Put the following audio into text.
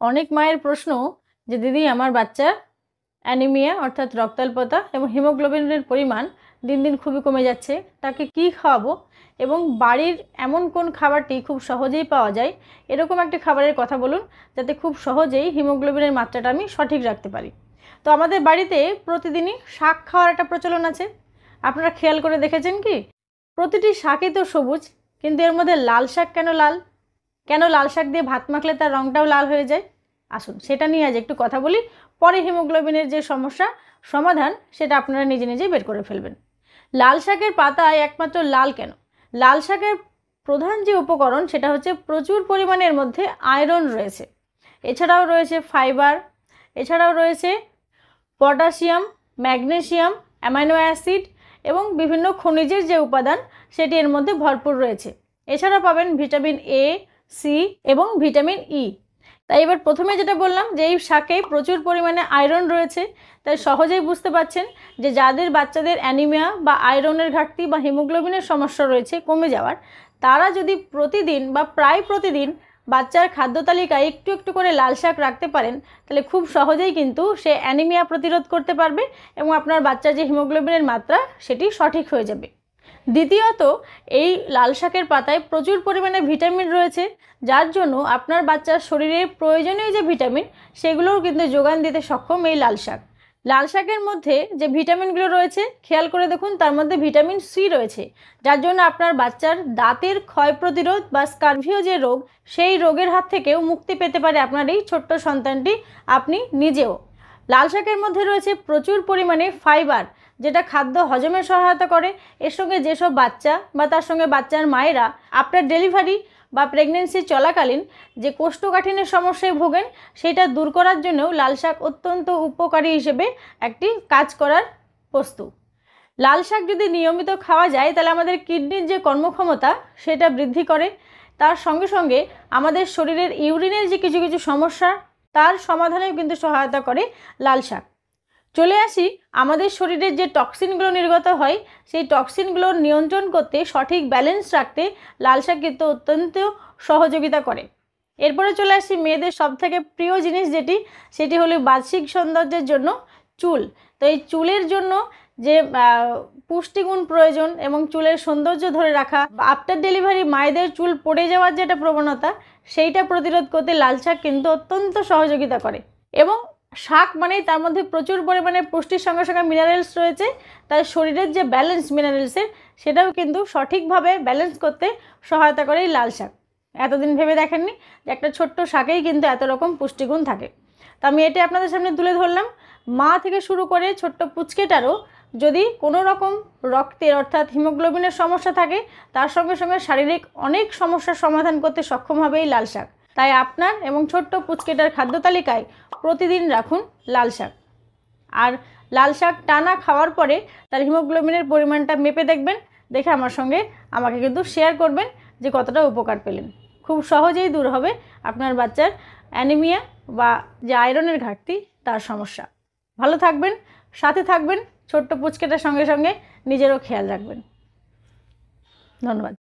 অনেক মায়ের প্রশ্ন যে দিদি আমার বাচ্চা অ্যানিমিয়া অর্থাৎ রক্তাল্পতা এবং হিমোগ্লোবিনের পরিমাণ দিন দিন খুবই কমে যাচ্ছে, তাকে কি খাওয়াবো এবং বাড়ির এমন কোন খাবারটি খুব সহজেই পাওয়া যায় এরকম একটা খাবারের কথা বলুন যাতে খুব সহজেই হিমোগ্লোবিনের মাত্রাটা আমি সঠিক রাখতে পারি। তো আমাদের বাড়িতে প্রতিদিনই শাক খাওয়ার একটা প্রচলন আছে। আপনারা খেয়াল করে দেখেছেন কি প্রতিটি শাকই তো সবুজ, কিন্তু এর মধ্যে লাল শাক কেন লাল? কেন লাল শাক দিয়ে ভাত মাখলে তার রঙটাও লাল হয়ে যায়? আসুন সেটা নিয়ে আজ একটু কথা বলি, পরে হিমোগ্লোবিনের যে সমস্যা সমাধান সেটা আপনারা নিজে নিজেই বের করে ফেলবেন। লাল শাকের পাতায় একমাত্র লাল কেন? লাল শাকের প্রধান যে উপকরণ সেটা হচ্ছে প্রচুর পরিমাণে এর মধ্যে আয়রন রয়েছে, এছাড়াও রয়েছে ফাইবার, এছাড়াও রয়েছে পটাশিয়াম, ম্যাগনেসিয়াম, অ্যামাইনো অ্যাসিড এবং বিভিন্ন খনিজের যে উপাদান সেটি এর মধ্যে ভরপুর রয়েছে। এছাড়া পাবেন ভিটামিন এ, সি এবং ভিটামিন ই। তাই এবার প্রথমে যেটা বললাম যে এই শাকে প্রচুর পরিমাণে আয়রন রয়েছে, তাই সহজেই বুঝতে পারছেন যে যাদের বাচ্চাদের অ্যানিমিয়া বা আয়রনের ঘাটতি বা হিমোগ্লোবিনের সমস্যা রয়েছে কমে যাওয়ার, তারা যদি প্রতিদিন বা প্রায় প্রতিদিন বাচ্চার খাদ্য তালিকায় একটু একটু করে লাল শাক রাখতে পারেন, তাহলে খুব সহজেই কিন্তু সে অ্যানিমিয়া প্রতিরোধ করতে পারবে এবং আপনার বাচ্চার যে হিমোগ্লোবিনের মাত্রা সেটি সঠিক হয়ে যাবে। দ্বিতীয়ত, এই লাল শাকের পাতায় প্রচুর পরিমাণে ভিটামিন রয়েছে, যার জন্য আপনার বাচ্চার শরীরে প্রয়োজনীয় যে ভিটামিন সেগুলোও কিন্তু যোগান দিতে সক্ষম এই লাল শাক। লাল শাকের মধ্যে যে ভিটামিনগুলো রয়েছে খেয়াল করে দেখুন, তার মধ্যে ভিটামিন সি রয়েছে, যার জন্য আপনার বাচ্চার দাঁতের ক্ষয় প্রতিরোধ বা স্কারভিও যে রোগ সেই রোগের হাত থেকেও মুক্তি পেতে পারে আপনার এই ছোট্ট সন্তানটি, আপনি নিজেও। লাল শাকের মধ্যে রয়েছে প্রচুর পরিমাণে ফাইবার, যেটা খাদ্য হজমে সহায়তা করে। এর সঙ্গে যেসব বাচ্চা বা তার সঙ্গে বাচ্চার মায়েরা আফটার ডেলিভারি বা প্রেগনেন্সি চলাকালীন যে কোষ্ঠকাঠিন্যের সমস্যায় ভোগেন সেটা দূর করার জন্যও লাল শাক অত্যন্ত উপকারী হিসেবে একটি কাজ করার বস্তু। লাল শাক যদি নিয়মিত খাওয়া যায় তাহলে আমাদের কিডনির যে কর্মক্ষমতা সেটা বৃদ্ধি করে, তার সঙ্গে সঙ্গে আমাদের শরীরের ইউরিনের যে কিছু কিছু সমস্যা তার সমাধানেও কিন্তু সহায়তা করে লাল শাক। চলে আসি আমাদের শরীরের যে টক্সিনগুলো নির্গত হয় সেই টক্সিনগুলো নিয়ন্ত্রণ করতে, সঠিক ব্যালেন্স রাখতে লাল শাক কিন্তু অত্যন্ত সহযোগিতা করে। এরপরে চলে আসি মেয়েদের সবথেকে প্রিয় জিনিস যেটি, সেটি হলো বাহ্যিক সৌন্দর্যের জন্য চুল। তো এই চুলের জন্য যে পুষ্টিগুণ প্রয়োজন এবং চুলের সৌন্দর্য ধরে রাখা, আফটার ডেলিভারি মায়েদের চুল পড়ে যাওয়ার যেটা প্রবণতা সেইটা প্রতিরোধ করতে লাল শাক কিন্তু অত্যন্ত সহযোগিতা করে। এবং শাক মানেই তার মধ্যে প্রচুর পরিমাণে পুষ্টির সঙ্গে সঙ্গে মিনারেলস রয়েছে, তাই শরীরের যে ব্যালেন্স মিনারেলসের সেটাও কিন্তু সঠিকভাবে ব্যালেন্স করতে সহায়তা করে এই লাল শাক। এতদিন ভেবে দেখেননি যে একটা ছোট্ট শাকেই কিন্তু এত রকম পুষ্টিগুণ থাকে। তো আমি এটাই আপনাদের সামনে তুলে ধরলাম। মা থেকে শুরু করে ছোট্ট পুচকেটারও যদি কোনো রকম রক্তের অর্থাৎ হিমোগ্লোবিনের সমস্যা থাকে, তার সঙ্গে সঙ্গে শারীরিক অনেক সমস্যার সমাধান করতে সক্ষম হবে এই লাল শাক। তাই আপনার এবং ছোট্ট পুচকেটার খাদ্য তালিকায় প্রতিদিন রাখুন লাল শাক। আর লাল শাক টানা খাওয়ার পরে তার হিমোগ্লোবিনের পরিমাণটা মেপে দেখবেন, দেখে আমাকে কিন্তু শেয়ার করবেন যে কতটা উপকার পেলেন। খুব সহজেই দূর হবে আপনার বাচ্চার অ্যানিমিয়া বা যে আয়রনের ঘাটতি তার সমস্যা। ভালো থাকবেন, সাথে থাকবেন, ছোট্ট পুচকেটার সঙ্গে সঙ্গে নিজেরও খেয়াল রাখবেন। ধন্যবাদ।